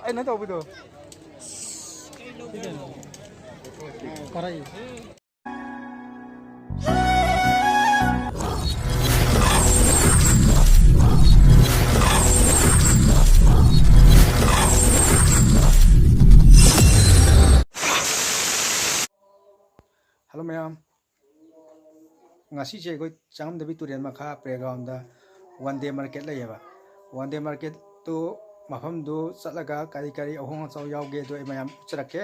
Ay na to betul. Karai. Halo ma'am ngasi je koi changam dabi turian makha playground da one day market layeba one day market tu mafam do satlaga kari kari ahong chaw yawge do mayam charake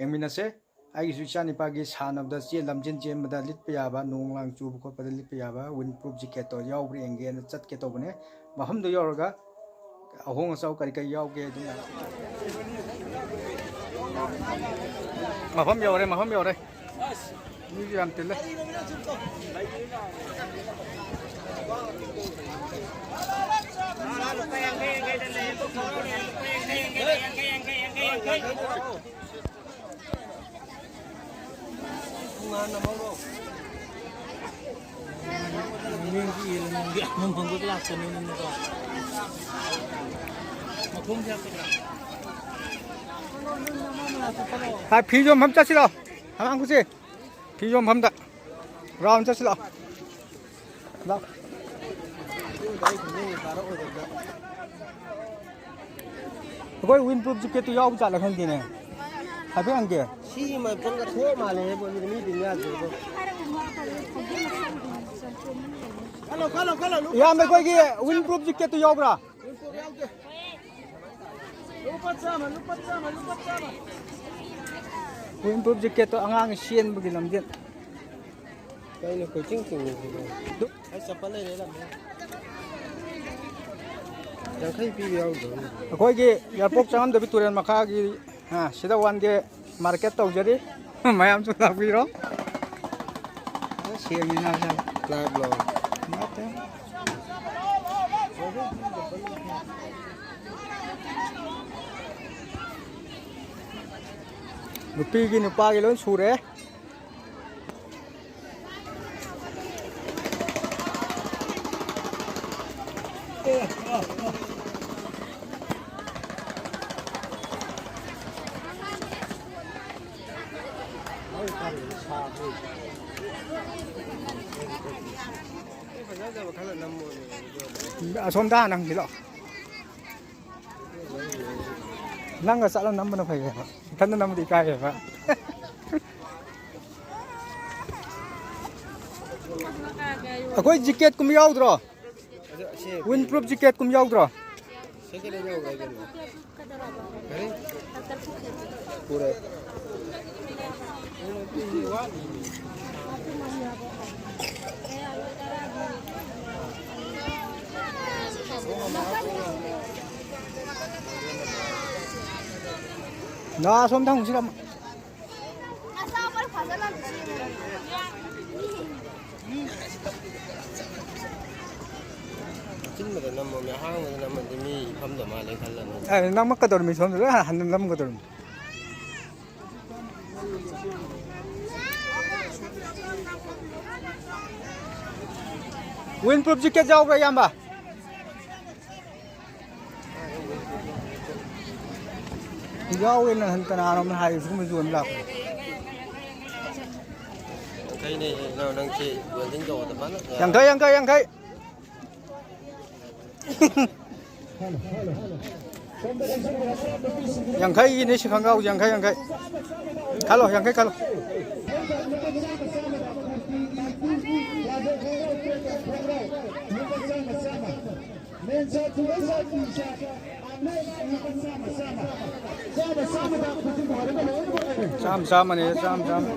engminase ai su chani pagi sanab da che lamjin che mada lit pya ba nong lang chu ko pa lit pya ba windproof jacket to yaw bri enge na chat ke to bune mafam do yawga ahong chaw kari kari yawge do mafam yawre ini jam tele 아, 비 좀 함 짜시라. 하나 구지. 비 좀 함다. 라운 짜시라. 나. 거기 윈프룹 집게도 야구 잘라 한게네. 하비 한 게. 시만 뭔가 더 많이 보니 미팅이야 그거. 칼로. 야, 매 거기 윈프룹 집게도 야구라. 윈프룹 집게도 앙앙 시엔 보기 남짓. Đây là chính đúng. Hãy subscribe để làm nha. Chẳng thấy video rồi. Koi ki airport changam dabi turen makha ki ha sida one day market tau jadi mayam chu tak bi ro. Siang ni na sa Live lo. mate. Nupi ki nupa ki lon sure. Som da nang dilo. Nang ga sala nam na phai ga. Than nam di kai ga. Akoi jacket kum yaw dro. Windproof jacket kum yaw dro. Sekali jauh lagi. Kare? Pura. Na som thang siram. Chính là năm mà hang mà năm mình đi không được mà lên khăn lần. Ai nang mak ka dor mi som rồi han lam ka dor. Windproof jacket jaw ga yamba. Jaw in han kana ram hai sum juan lak. Cái này nào đang chị vừa tính đồ tập bắn. Yang kai. Yang kai ini sih kangau yang kai. Kalau yang kai kalau. Sama-sama nih, sama-sama.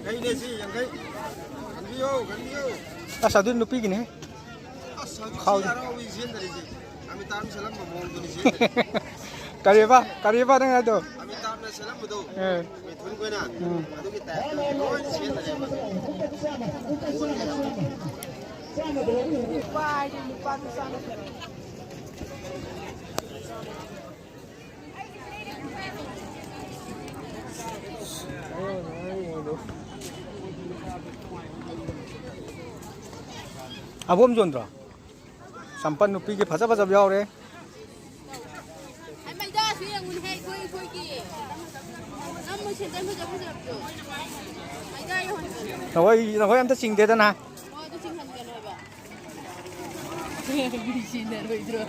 Yang ini sih, yang kayak kan bio. Asa dun nupi gini. Kau orang wisin dari sih. Kami tahu salam ngomong tu sih. Kariba dengan itu. Kami tahu salam betul. Eh. Betul kau nak. Aduh kita. Oh sih dari mana? Wah, ini lupa tu sana. Abom jondra. Sampan nupi ke fasa fasa biar re. Ai mai da su yang mun hai koi ki. Nam mu chen dan fasa fasa tu. Ai da yo han. Nó am ta sing de na. Oh tu sing han kan ba. Bi shin dan oi dro.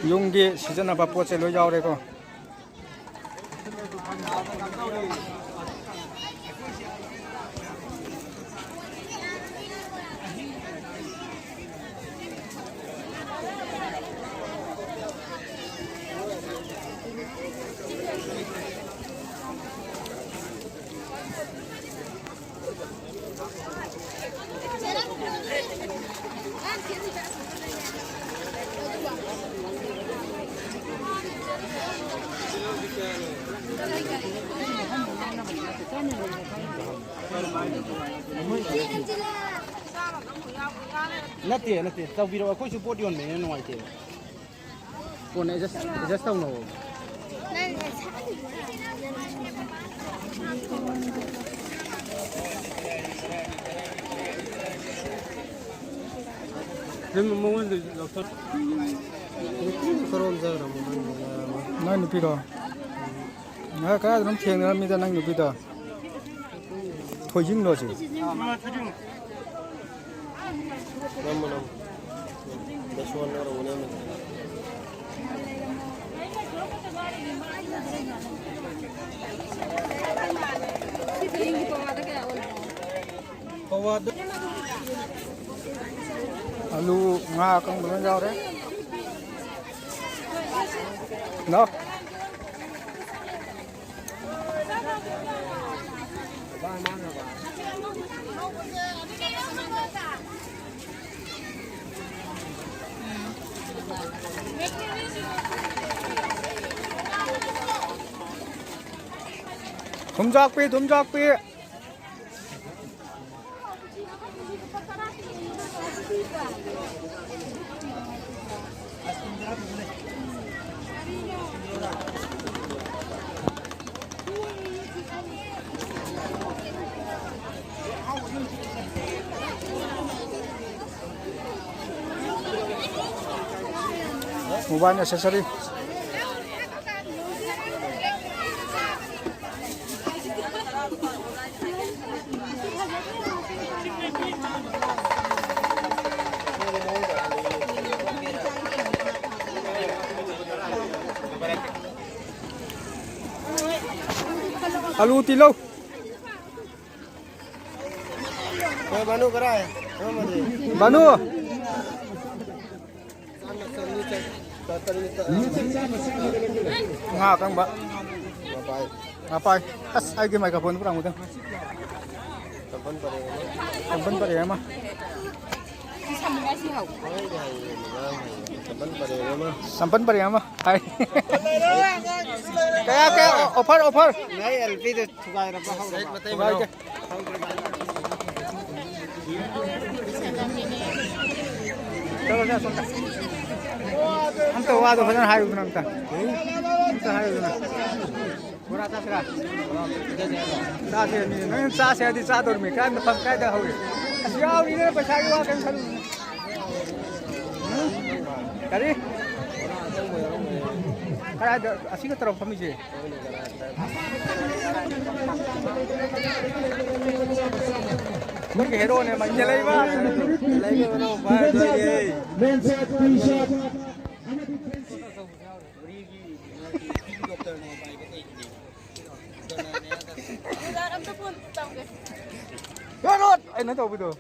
Yung di season apa pot se lo yao re ko. Nati, tao video aku support yon me no ai te. Ko ne just tao no. Dem mo ngi doctor. Korom zara mo. Nai nupi do. Nga ka drum thieng na mi ta nang nupi do. Thoi jing lo chi. Nama. Basuan orang mana? Pawad. Alu nga kang belum yao re. No. Dumjak pi. Mobile accessory. Alu tilo. Banu kerai. Banu. Nga kang ba. Ngapai. As ay gi microphone perang udah. Tempat pada ya mah. Sampan pada ya mah. Hai. Kayak offer. Nai LP tu suka berapa hau. Suka aja. Kalau saya sontak. Anto wado hadan hayu nang ta. Kita hayu nang. Murah tak serah. Tak sih ni. Nang tak sih di sador mi kan pakai dah hayu. Asyau ini pasal gua kan selalu. Kali. Kalau ada asyik terus kami je. Mungkin hero ni macam lagi bah. Lagi mana bah lagi. Mindset T-shirt. Garot, ay nato betul.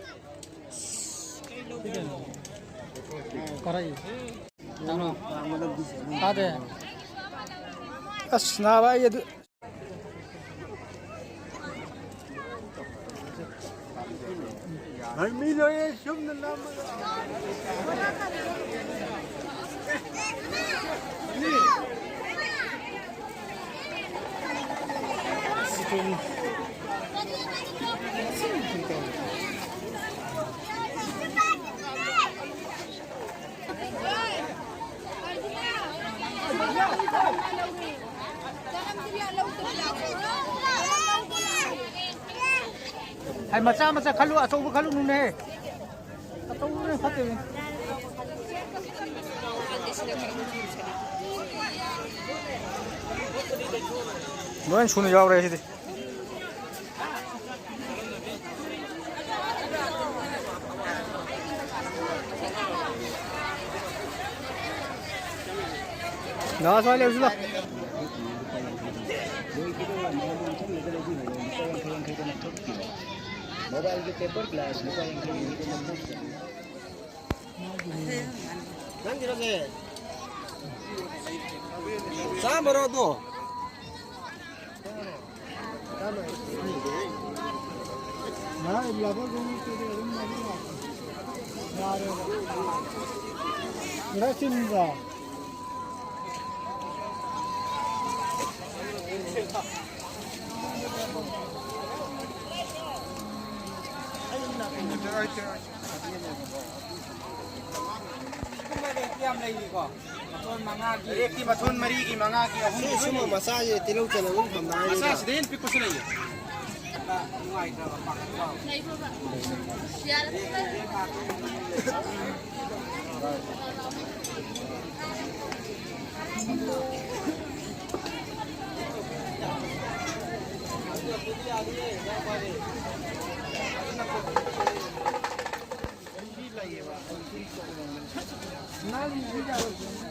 Korai. तादे अस नाबा ये मी जो ये शुभ नाम hay macha macha khalu achou khalu nu ne achou ne phate ne loan chunu yaw re sidi na sa le usla mobile के paper glass mobile के नंग दिरोगे सामरो दो na laba gumi ke de rum na na re na sinda एक की मथुन मरी की मंगा की अहम सुम मसाज तिलौ चना उन हमना मसा सिदेन पिक कुछ नहीं है na